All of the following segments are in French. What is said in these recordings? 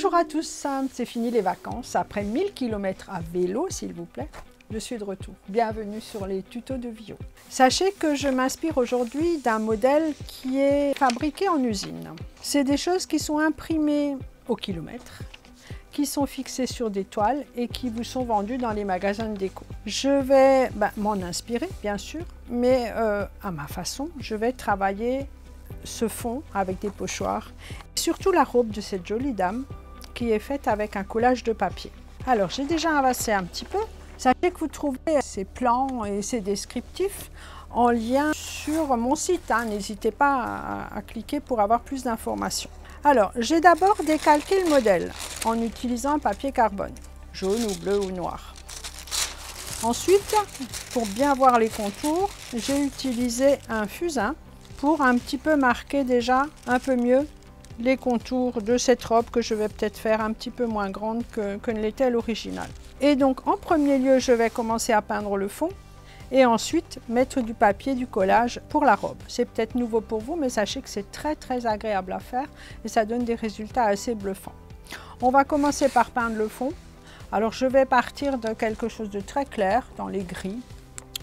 Bonjour à tous, c'est fini les vacances. Après 1000 km à vélo, s'il vous plaît, je suis de retour. Bienvenue sur les tutos de Vio. Sachez que je m'inspire aujourd'hui d'un modèle qui est fabriqué en usine. C'est des choses qui sont imprimées au kilomètre, qui sont fixées sur des toiles et qui vous sont vendues dans les magasins de déco. Je vais m'en inspirer, bien sûr, mais à ma façon, je vais travailler ce fond avec des pochoirs. Surtout la robe de cette jolie dame qui est faite avec un collage de papier. Alors, j'ai déjà avancé un petit peu. Sachez que vous trouvez ces plans et ces descriptifs en lien sur mon site. N'hésitez pas à cliquer pour avoir plus d'informations. Alors, j'ai d'abord décalqué le modèle en utilisant un papier carbone, jaune ou bleu ou noir. Ensuite, pour bien voir les contours, j'ai utilisé un fusain pour un petit peu marquer déjà un peu mieux les contours de cette robe que je vais peut-être faire un petit peu moins grande que ne l'était l'original. Et donc, en premier lieu, je vais commencer à peindre le fond et ensuite mettre du papier, du collage pour la robe. C'est peut-être nouveau pour vous, mais sachez que c'est très agréable à faire et ça donne des résultats assez bluffants. On va commencer par peindre le fond. Alors, je vais partir de quelque chose de très clair, dans les gris,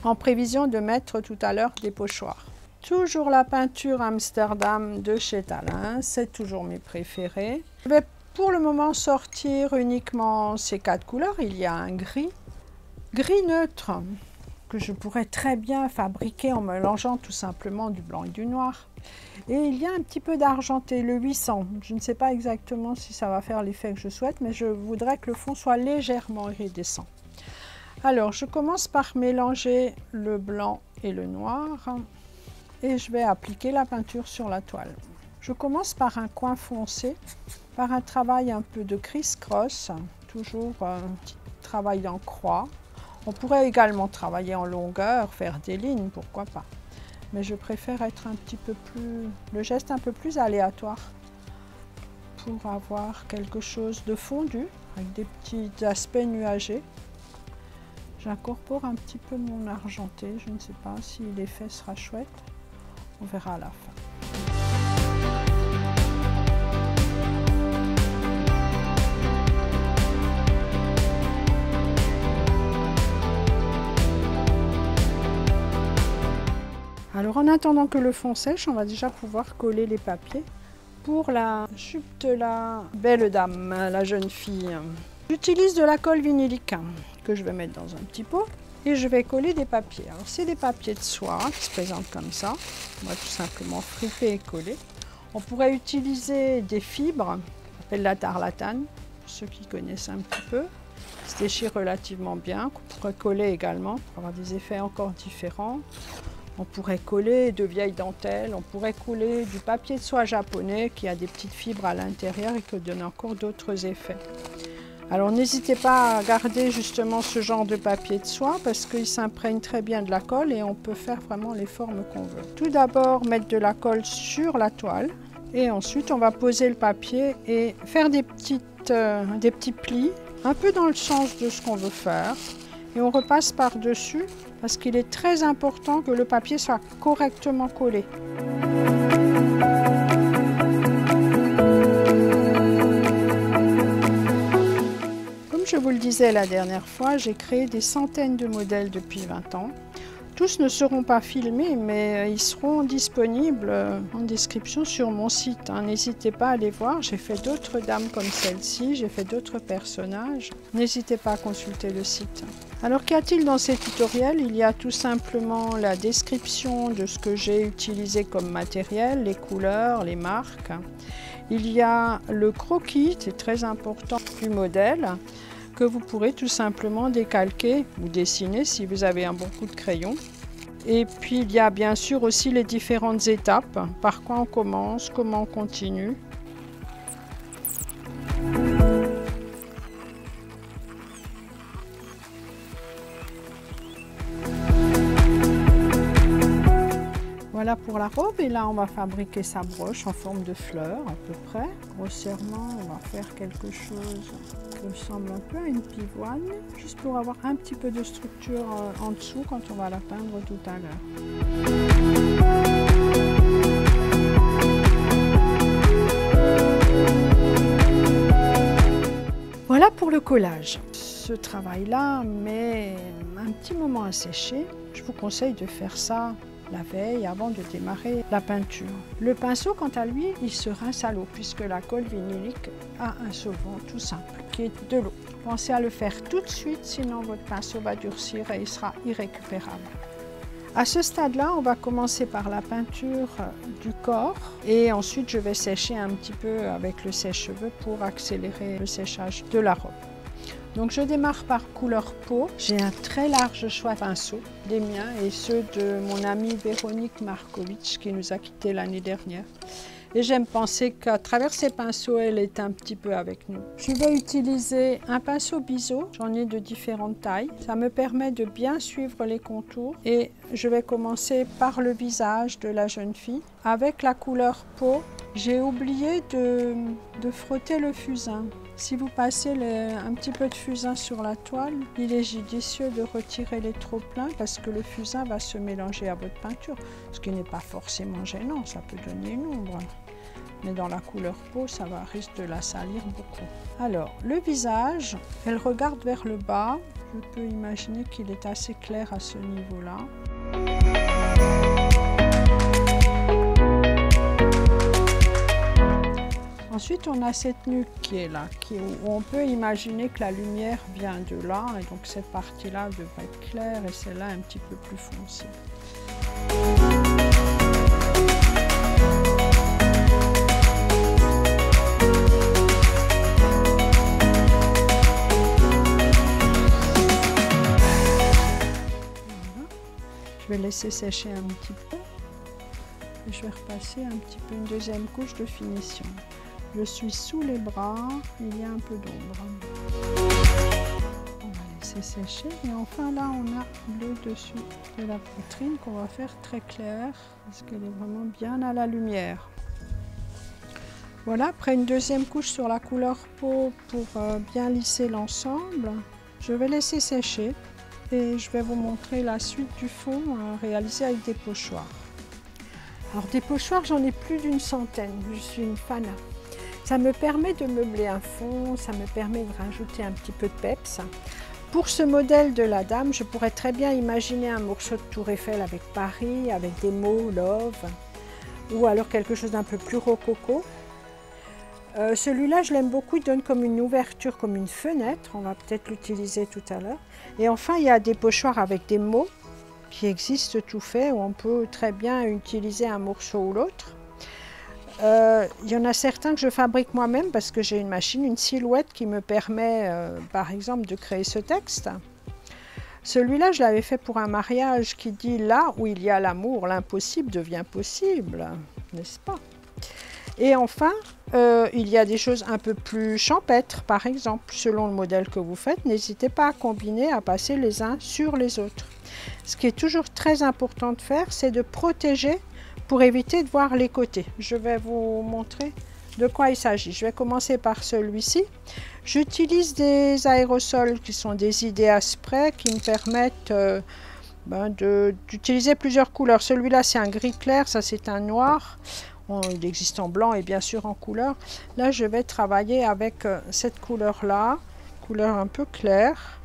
en prévision de mettre tout à l'heure des pochoirs. Toujours la peinture Amsterdam de chez Talin, c'est toujours mes préférés. Je vais pour le moment sortir uniquement ces 4 couleurs. Il y a un gris neutre que je pourrais très bien fabriquer en mélangeant tout simplement du blanc et du noir. Et il y a un petit peu d'argenté, le 800. Je ne sais pas exactement si ça va faire l'effet que je souhaite, mais je voudrais que le fond soit légèrement iridescent. Alors, je commence par mélanger le blanc et le noir. Et je vais appliquer la peinture sur la toile. Je commence par un coin foncé, par un travail un peu de criss-cross, toujours un petit travail en croix. On pourrait également travailler en longueur, faire des lignes, pourquoi pas. Mais je préfère être un petit peu plus, le geste un peu plus aléatoire pour avoir quelque chose de fondu avec des petits aspects nuagés. J'incorpore un petit peu mon argenté, je ne sais pas si l'effet sera chouette. On verra à la fin. Alors en attendant que le fond sèche, on va déjà pouvoir coller les papiers pour la jupe de la belle dame, la jeune fille. J'utilise de la colle vinylique que je vais mettre dans un petit pot. Et je vais coller des papiers. Alors c'est des papiers de soie qui se présentent comme ça. On va tout simplement friper et coller. On pourrait utiliser des fibres, on appelle la tarlatane, pour ceux qui connaissent un petit peu. Ça se déchire relativement bien, qu'on pourrait coller également pour avoir des effets encore différents. On pourrait coller de vieilles dentelles, on pourrait coller du papier de soie japonais qui a des petites fibres à l'intérieur et qui donne encore d'autres effets. Alors n'hésitez pas à garder justement ce genre de papier de soie parce qu'il s'imprègne très bien de la colle et on peut faire vraiment les formes qu'on veut. Tout d'abord mettre de la colle sur la toile et ensuite on va poser le papier et faire des petits plis un peu dans le sens de ce qu'on veut faire et on repasse par-dessus parce qu'il est très important que le papier soit correctement collé. Je vous le disais la dernière fois, j'ai créé des centaines de modèles depuis 20 ans. Tous ne seront pas filmés, mais ils seront disponibles en description sur mon site. N'hésitez pas à les voir, j'ai fait d'autres dames comme celle-ci, j'ai fait d'autres personnages. N'hésitez pas à consulter le site. Alors qu'y a-t-il dans ces tutoriels? Il y a tout simplement la description de ce que j'ai utilisé comme matériel, les couleurs, les marques. Il y a le croquis, c'est très important, du modèle, que vous pourrez tout simplement décalquer ou dessiner si vous avez un bon coup de crayon. Et puis il y a bien sûr aussi les différentes étapes, par quoi on commence, comment on continue. Voilà pour la robe et là on va fabriquer sa broche en forme de fleur à peu près. Grossièrement on va faire quelque chose qui ressemble un peu à une pivoine, juste pour avoir un petit peu de structure en dessous quand on va la peindre tout à l'heure. le collage. Ce travail-là met un petit moment à sécher. Je vous conseille de faire ça la veille avant de démarrer la peinture. Le pinceau, quant à lui, il se rince à l'eau puisque la colle vinylique a un solvant tout simple qui est de l'eau. Pensez à le faire tout de suite, sinon votre pinceau va durcir et il sera irrécupérable. À ce stade-là, on va commencer par la peinture du corps et ensuite je vais sécher un petit peu avec le sèche-cheveux pour accélérer le séchage de la robe. Donc je démarre par couleur peau. J'ai un très large choix de pinceaux, les miens et ceux de mon amie Véronique Markovitch qui nous a quittés l'année dernière. Et j'aime penser qu'à travers ces pinceaux, elle est un petit peu avec nous. Je vais utiliser un pinceau biseau, j'en ai de différentes tailles. Ça me permet de bien suivre les contours et je vais commencer par le visage de la jeune fille. Avec la couleur peau, j'ai oublié de frotter le fusain. Si vous passez un petit peu de fusain sur la toile, il est judicieux de retirer les trop-pleins parce que le fusain va se mélanger à votre peinture, ce qui n'est pas forcément gênant, ça peut donner une ombre. Mais dans la couleur peau, risque de la salir beaucoup. Alors, le visage, elle regarde vers le bas. Je peux imaginer qu'il est assez clair à ce niveau-là. Ensuite, on a cette nuque qui est là, où on peut imaginer que la lumière vient de là, et donc cette partie-là devrait être claire et celle-là un petit peu plus foncée. Voilà. Je vais laisser sécher un petit peu et je vais repasser un petit peu une deuxième couche de finition. Je suis sous les bras, il y a un peu d'ombre. On va laisser sécher et enfin là on a le dessus de la poitrine qu'on va faire très clair parce qu'elle est vraiment bien à la lumière. Voilà, après une deuxième couche sur la couleur peau pour bien lisser l'ensemble, je vais laisser sécher et je vais vous montrer la suite du fond réalisé avec des pochoirs. Alors des pochoirs, j'en ai plus d'une centaine, je suis une fan. Ça me permet de meubler un fond, ça me permet de rajouter un petit peu de peps. Pour ce modèle de la dame, je pourrais très bien imaginer un morceau de Tour Eiffel avec Paris, avec des mots love, ou alors quelque chose d'un peu plus rococo. Celui-là, je l'aime beaucoup, il donne comme une ouverture, comme une fenêtre, on va peut-être l'utiliser tout à l'heure. Et enfin, il y a des pochoirs avec des mots qui existent tout fait, où on peut très bien utiliser un morceau ou l'autre. Il y en a certains que je fabrique moi-même parce que j'ai une machine, une silhouette qui me permet par exemple de créer ce texte. Celui-là, je l'avais fait pour un mariage qui dit « Là où il y a l'amour, l'impossible devient possible », n'est-ce pas? Et enfin, il y a des choses un peu plus champêtres, par exemple, selon le modèle que vous faites, n'hésitez pas à combiner, à passer les uns sur les autres. Ce qui est toujours très important de faire, c'est de protéger pour éviter de voir les côtés. Je vais vous montrer de quoi il s'agit. Je vais commencer par celui-ci. J'utilise des aérosols qui sont des idéas spray qui me permettent d'utiliser plusieurs couleurs. Celui-là, c'est un gris clair, ça c'est un noir. Il existe en blanc et bien sûr en couleur. Là, je vais travailler avec cette couleur-là, couleur un peu claire.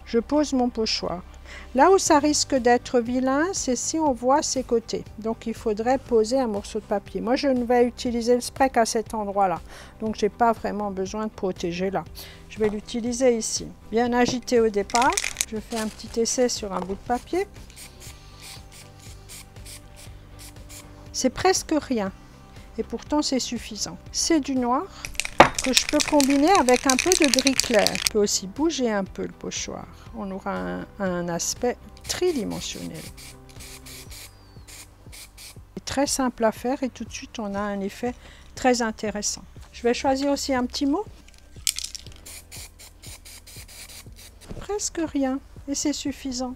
Je pose mon pochoir. Là où ça risque d'être vilain, c'est si on voit ses côtés. Donc il faudrait poser un morceau de papier. Moi, je ne vais utiliser le spray qu'à cet endroit-là. Donc je n'ai pas vraiment besoin de protéger là. Je vais l'utiliser ici. Bien agité au départ. Je fais un petit essai sur un bout de papier. C'est presque rien. Et pourtant, c'est suffisant. C'est du noir que je peux combiner avec un peu de gris clair. Je peux aussi bouger un peu le pochoir. On aura un aspect tridimensionnel. C'est très simple à faire et tout de suite on a un effet très intéressant. Je vais choisir aussi un petit mot. Presque rien et c'est suffisant.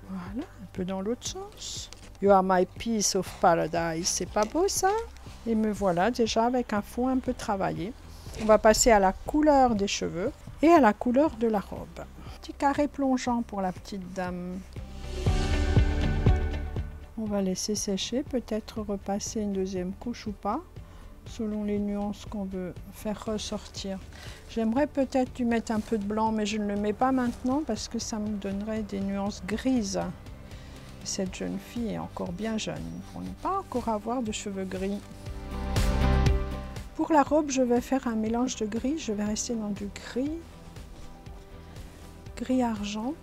Voilà, un peu dans l'autre sens. You are my piece of paradise. C'est pas beau ça? Et me voilà déjà avec un fond un peu travaillé. On va passer à la couleur des cheveux et à la couleur de la robe. Petit carré plongeant pour la petite dame. On va laisser sécher, peut-être repasser une deuxième couche ou pas. selon les nuances qu'on veut faire ressortir. J'aimerais peut-être lui mettre un peu de blanc, mais je ne le mets pas maintenant parce que ça me donnerait des nuances grises. Cette jeune fille est encore bien jeune pour ne pas encore avoir de cheveux gris. Pour la robe, je vais faire un mélange de gris. Je vais rester dans du gris argent.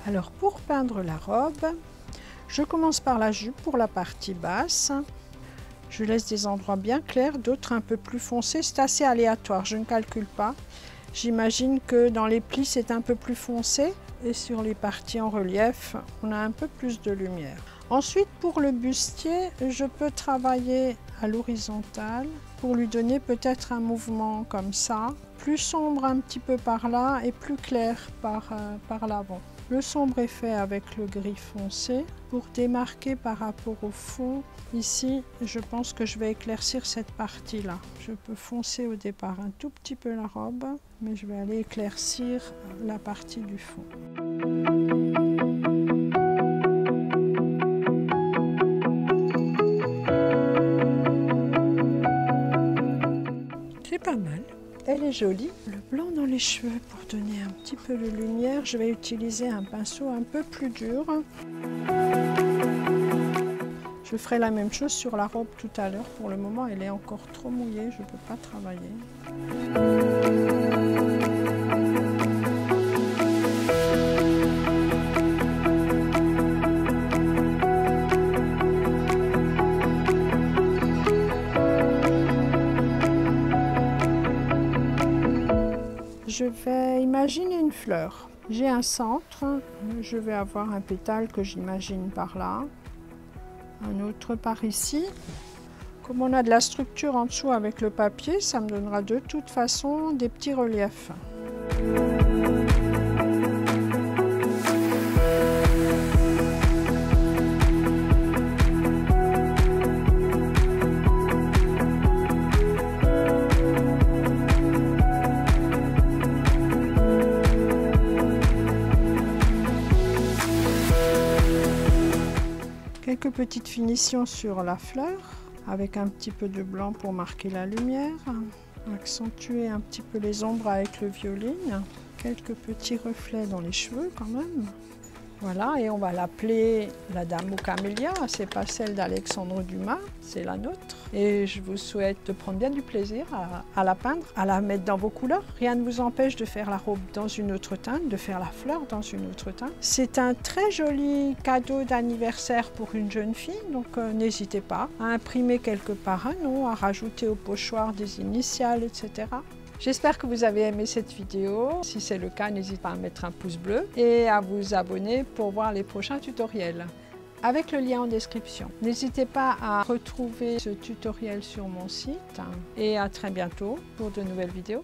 Alors pour peindre la robe, je commence par la jupe pour la partie basse. Je laisse des endroits bien clairs, d'autres un peu plus foncés. C'est assez aléatoire, je ne calcule pas. J'imagine que dans les plis, c'est un peu plus foncé et sur les parties en relief, on a un peu plus de lumière. Ensuite, pour le bustier, je peux travailler à l'horizontale pour lui donner peut-être un mouvement comme ça, plus sombre un petit peu par là et plus clair par l'avant. Le sombre est fait avec le gris foncé. Pour démarquer par rapport au fond, ici, je pense que je vais éclaircir cette partie-là. Je peux foncer au départ un tout petit peu la robe, mais je vais aller éclaircir la partie du fond. C'est pas mal. Elle est jolie. Le blanc dans les cheveux pour donner un petit peu de lumière. Je vais utiliser un pinceau un peu plus dur. Je ferai la même chose sur la robe tout à l'heure. Pour le moment, elle est encore trop mouillée. Je ne peux pas travailler. Je vais imaginer une fleur. J'ai un centre, je vais avoir un pétale que j'imagine par là, un autre par ici. Comme on a de la structure en dessous avec le papier, ça me donnera de toute façon des petits reliefs. Quelques petites finitions sur la fleur, avec un petit peu de blanc pour marquer la lumière, accentuer un petit peu les ombres avec le violine, quelques petits reflets dans les cheveux quand même. Voilà, et on va l'appeler la Dame aux Camélias, c'est pas celle d'Alexandre Dumas, c'est la nôtre. Et je vous souhaite de prendre bien du plaisir à la peindre, à la mettre dans vos couleurs. Rien ne vous empêche de faire la robe dans une autre teinte, de faire la fleur dans une autre teinte. C'est un très joli cadeau d'anniversaire pour une jeune fille, donc n'hésitez pas à imprimer quelque part un nom, à rajouter au pochoir des initiales, etc. J'espère que vous avez aimé cette vidéo. Si c'est le cas, n'hésitez pas à mettre un pouce bleu et à vous abonner pour voir les prochains tutoriels avec le lien en description. N'hésitez pas à retrouver ce tutoriel sur mon site et à très bientôt pour de nouvelles vidéos.